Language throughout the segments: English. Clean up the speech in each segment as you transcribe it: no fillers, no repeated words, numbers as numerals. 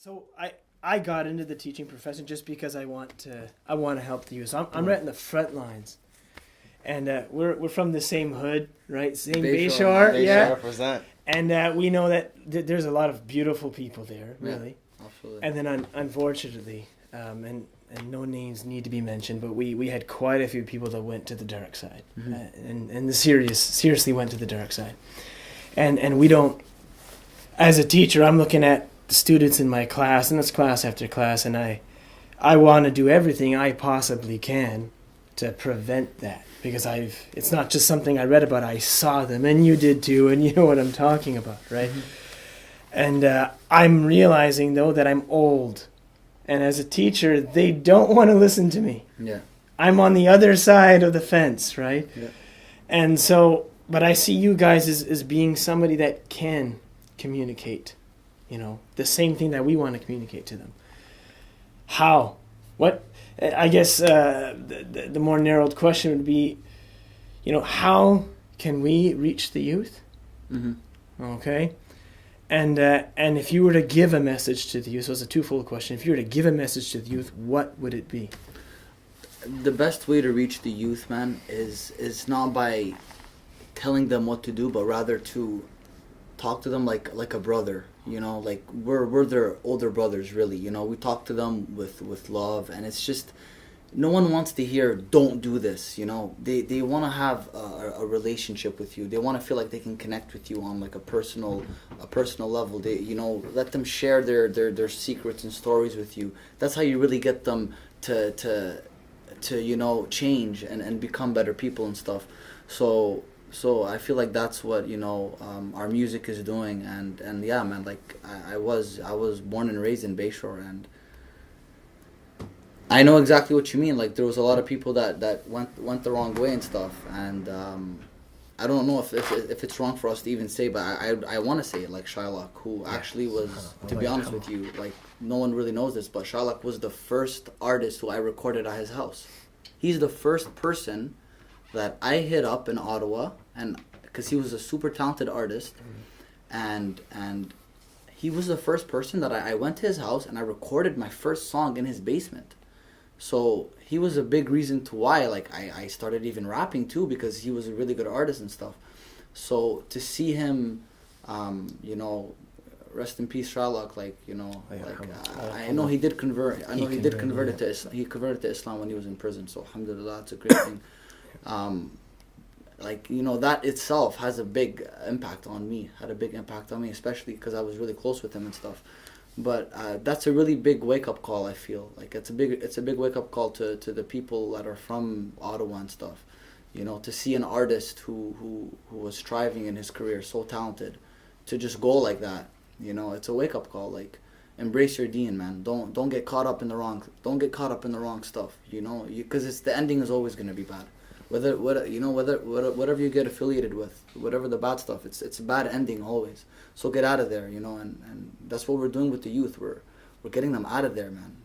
So I got into the teaching profession just because I want to help the youth. So I'm right in the front lines, and we're from the same hood, right? Same Bayshore, yeah. Represent. And we know that there's a lot of beautiful people there, really. Yeah, absolutely. And then unfortunately, and no names need to be mentioned, but we had quite a few people that went to the dark side, and the seriously went to the dark side, and we don't. As a teacher, I'm looking at the students in my class, and it's class after class, and I want to do everything I possibly can to prevent that, because it's not just something I read about, I saw them, and you did too, and you know what I'm talking about, right? And I'm realizing, though, that I'm old, and as a teacher, they don't want to listen to me. Yeah. I'm on the other side of the fence, right? Yeah. And so, but I see you guys as being somebody that can communicate, the same thing that we want to communicate to them. How? What? I guess the more narrowed question would be, how can we reach the youth? Mm-hmm. Okay? And if you were to give a message to the youth, so it's a twofold question. If you were to give a message to the youth, what would it be? The best way to reach the youth, man, is not by telling them what to do, but rather to talk to them like a brother, like we're their older brothers, really. We talk to them with love, and it's just, no one wants to hear don't do this. They want to have a relationship with you. They want to feel like they can connect with you on like a personal level. They let them share their secrets and stories with you. That's how you really get them to change and become better people and stuff. So I feel like that's what our music is doing, and yeah, man, like I was born and raised in Bayshore, and I know exactly what you mean. Like there was a lot of people that went the wrong way and stuff, and I don't know if it's wrong for us to even say, but I want to say it, like Shylock, who actually was, to be honest with you, like no one really knows this, but Shylock was the first artist who I recorded at his house. He's the first person that I hit up in Ottawa, and because he was a super talented artist, and he was the first person that I went to his house and I recorded my first song in his basement. So he was a big reason to why I started even rapping too, because he was a really good artist and stuff. So to see him, rest in peace, Shylock. I know he did convert. I know he did convert it to Islam. He converted to Islam when he was in prison. So alhamdulillah, it's a great thing. That itself has a big impact on me. Had a big impact on me, especially because I was really close with him and stuff. But that's a really big wake up call. I feel like it's a big wake up call to the people that are from Ottawa and stuff. To see an artist who was striving in his career, so talented, to just go like that. It's a wake up call. Like, embrace your deen, man. Don't get caught up in the wrong. Don't get caught up in the wrong stuff. Because the ending is always gonna be bad. Whatever you get affiliated with, whatever the bad stuff, it's a bad ending always. So get out of there, and that's what we're doing with the youth. We're getting them out of there, man.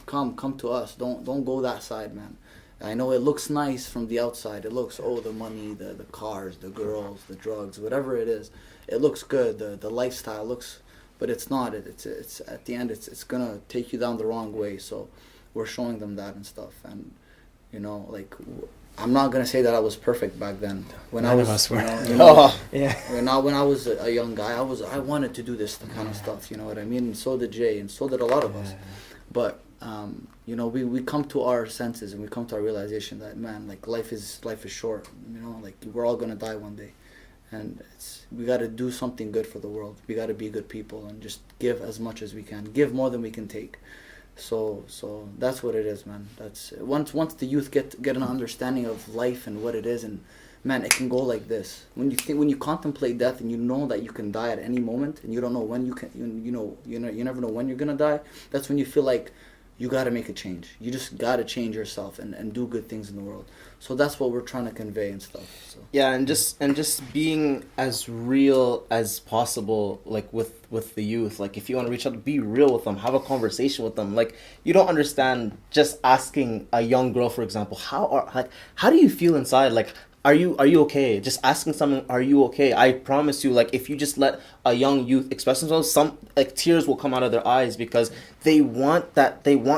Come to us. Don't go that side, man. I know it looks nice from the outside. It looks, the money, the cars, the girls, the drugs, whatever it is. It looks good. The lifestyle looks, but it's not. It's at the end. It's gonna take you down the wrong way. So we're showing them that and stuff, and. I'm not gonna say that I was perfect back then. When None I was, of us were. Yeah. When I was a young guy, I wanted to do this kind of stuff. You know what I mean? And so did Jay, and so did a lot of us. But we come to our senses and we come to our realization that, man, like life is short. We're all gonna die one day, and we got to do something good for the world. We got to be good people and just give as much as we can. Give more than we can take. So that's what it is, man. That's once the youth get an understanding of life and what it is, and man, it can go like this. When you contemplate death and you know that you can die at any moment, and you don't know when you never know when you're gonna die. That's when you feel like you got to make a change. You just got to change yourself and do good things in the world. So that's what we're trying to convey and stuff. So. Yeah, and just being as real as possible, like with the youth. Like if you want to reach out, be real with them, have a conversation with them. Like you don't understand just asking a young girl, for example, how do you feel inside? Like are you okay? Just asking someone, are you okay? I promise you, like, if you just let a young youth express themselves, some like tears will come out of their eyes because they want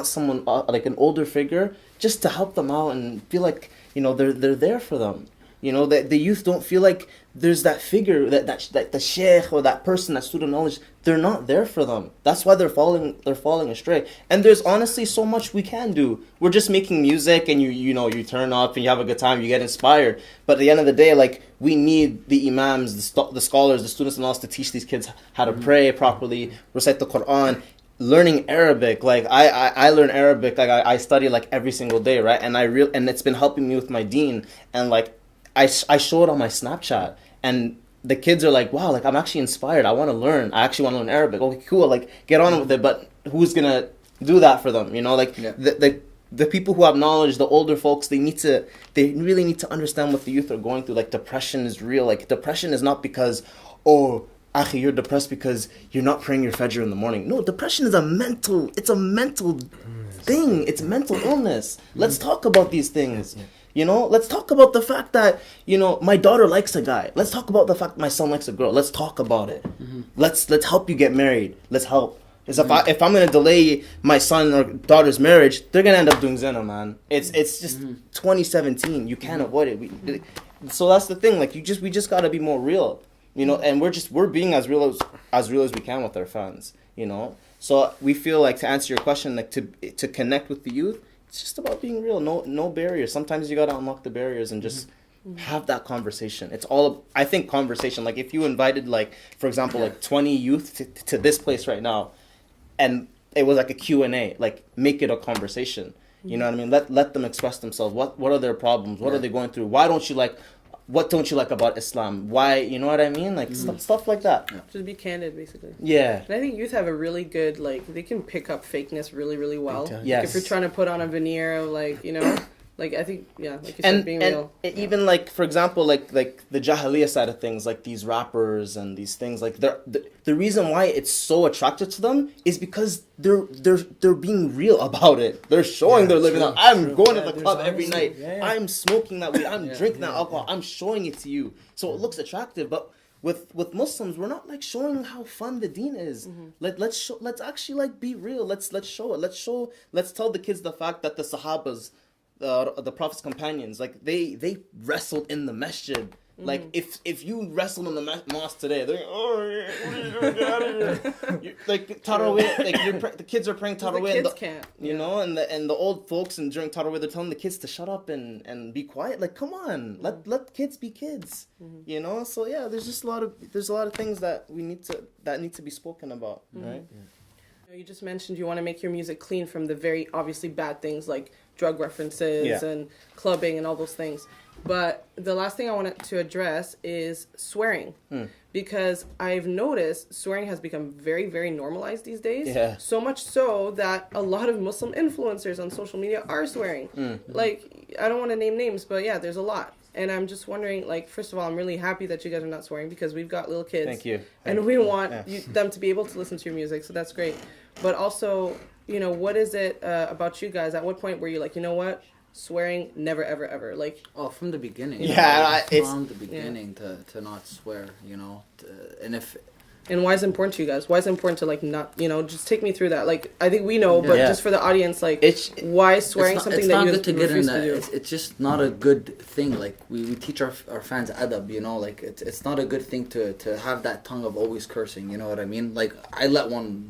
someone like an older figure just to help them out and feel like, you know, they're there for them. You know, that the youth don't feel like there's that figure, that the sheikh or that person, that student knowledge, they're not there for them. That's why they're falling astray. And there's honestly so much we can do. We're just making music and you know, you turn up and you have a good time, you get inspired. But at the end of the day, like, we need the imams, the scholars, the students and all to teach these kids how to pray properly, recite the Quran, learning Arabic. Like, I learn Arabic, like I study like every single day, right? And and it's been helping me with my deen. And like, I show it on my Snapchat, and the kids are like, wow, like, I'm actually inspired. I want to learn. I actually want to learn Arabic. Okay, cool. Like, get on with it. But who's going to do that for them? You know, like, the people who have knowledge, the older folks, they really need to understand what the youth are going through. Like, depression is real. Like, depression is not because, oh, Akhi, you're depressed because you're not praying your Fajr in the morning. No, depression is a mental thing. It's mental illness. Let's talk about these things. You know, let's talk about the fact that, you know, my daughter likes a guy. Let's talk about the fact my son likes a girl. Let's talk about it. Let's help you get married. Let's help. Because if I'm gonna delay my son or daughter's marriage, they're gonna end up doing zina, man. It's just 2017. You can't avoid it. So that's the thing. Like, we just gotta be more real. You know, and we're being as real as we can with our fans. You know, so we feel like, to answer your question, like, to connect with the youth, it's just about being real. No barriers. Sometimes you gotta unlock the barriers and just have that conversation. It's all, I think, conversation. Like, if you invited, like, for example, like 20 youth to this place right now, and it was like a Q&A, like, make it a conversation. You know what I mean? Let them express themselves. What are their problems? What are they going through? What don't you like about Islam? Why, you know what I mean? Like, stuff like that. Just be candid, basically. Yeah. And I think youth have a really good, like, they can pick up fakeness really, really well. Yes. Like, if you're trying to put on a veneer of, like, you know, like, I think, yeah, like you said, being real. And even, like, for example, like the Jahiliyyah side of things, like these rappers and these things, like, the reason why it's so attractive to them is because they're being real about it. They're showing they're living out. I'm going to the club every night. I'm smoking that weed. I'm drinking that alcohol. I'm showing it to you. So it looks attractive. But with Muslims, we're not, like, showing how fun the deen is. Let's actually, like, be real. Let's show it. Let's tell the kids the fact that the Sahabas, the Prophet's companions, like, they wrestled in the masjid. Like, if you wrestle in the mosque today, they're like, oh, get out of here. Like, Tarawih, like, the kids are praying Tarawih. The kids can't. You know, and the old folks, and during Tarawih, they're telling the kids to shut up and be quiet. Like, come on, let kids be kids. You know, so yeah, there's a lot of things that need to be spoken about, right? You just mentioned you want to make your music clean from the very obviously bad things like drug references and clubbing and all those things. But the last thing I wanted to address is swearing. Because I've noticed swearing has become very, very normalized these days. Yeah. So much so that a lot of Muslim influencers on social media are swearing. Like, I don't want to name names, but yeah, there's a lot. And I'm just wondering, like, first of all, I'm really happy that you guys are not swearing because we've got little kids. Thank you. And we want them to be able to listen to your music, so that's great. But also, you know, what is it about you guys? At what point were you like, you know what? Swearing, never, ever, ever. Like, from the beginning. Yeah, it's from the beginning to not swear, you know. And why is it important to you guys? Why is it important to, like, not, you know, just take me through that. Like, I think we know, but just for the audience, like, why is swearing something that you refuse to do? It's just not a good thing. Like, we teach our fans adab, you know. Like, it's not a good thing to have that tongue of always cursing, you know what I mean? Like, I let one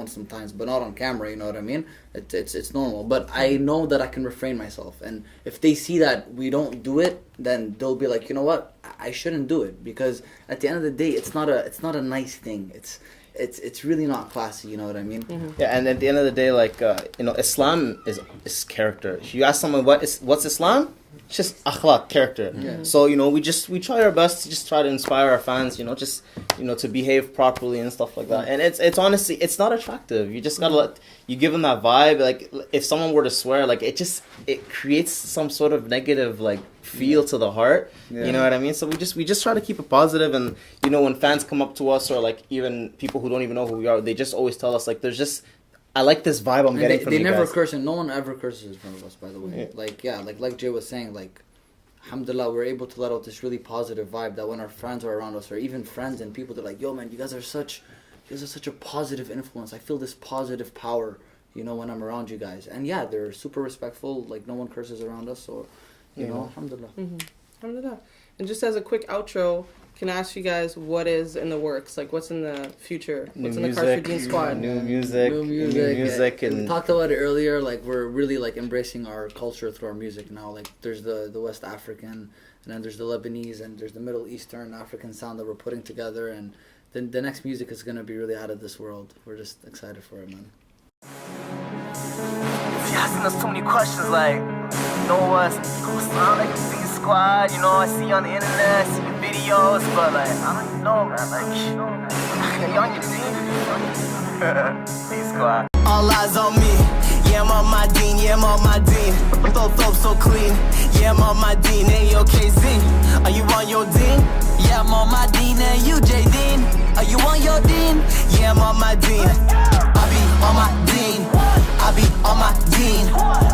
sometimes, but not on camera, you know what I mean? It's normal. But I know that I can refrain myself. And if they see that we don't do it, then they'll be like, you know what? I shouldn't do it, because at the end of the day, it's not a nice thing. It's really not classy, you know what I mean? Yeah, and at the end of the day, like, you know, Islam is character. If you ask someone what's Islam, it's just akhlaq, character. So, you know, we try our best to just try to inspire our fans, you know, just, you know, to behave properly and stuff like that. And it's honestly, it's not attractive. You just gotta you give them that vibe. Like, if someone were to swear, like, it creates some sort of negative, like, feel to the heart. You know what I mean? So we just try to keep it positive. And, you know, when fans come up to us, or, like, even people who don't even know who we are, they just always tell us, like, there's just, I like this vibe I'm getting from you guys. They never curse, and no one ever curses in front of us, by the way. Like Jay was saying, like, alhamdulillah, we're able to let out this really positive vibe that when our friends are around us, or even friends and people, they're like, yo man, you guys are such a positive influence. I feel this positive power, you know, when I'm around you guys. And yeah, they're super respectful, like no one curses around us, so you know, alhamdulillah. Alhamdulillah. And just as a quick outro, can I ask you guys what is in the works? Like, what's in the future? What's in the cards for Deen Squad? New music, and we talked about it earlier. Like, we're really like embracing our culture through our music now. Like, there's the West African, and then there's the Lebanese, and there's the Middle Eastern African sound that we're putting together. And then the next music is gonna be really out of this world. We're just excited for it, man. You're asking us too many questions, like, you know what's sound like a Deen Squad, you know, I see you on the internet, I see your videos, but like, I don't even know, man, like, you on your team? Deen Squad. All eyes on me, yeah, I'm on my Deen, yeah, I'm on my Deen. Flow so clean, yeah, I'm on my Deen, hey, okay, Z, are you on your Deen? Yeah, I'm on my Deen, and you, J Deen, are you on your Deen? Yeah, I'm on my Deen, I be on my Deen, I be on my Deen.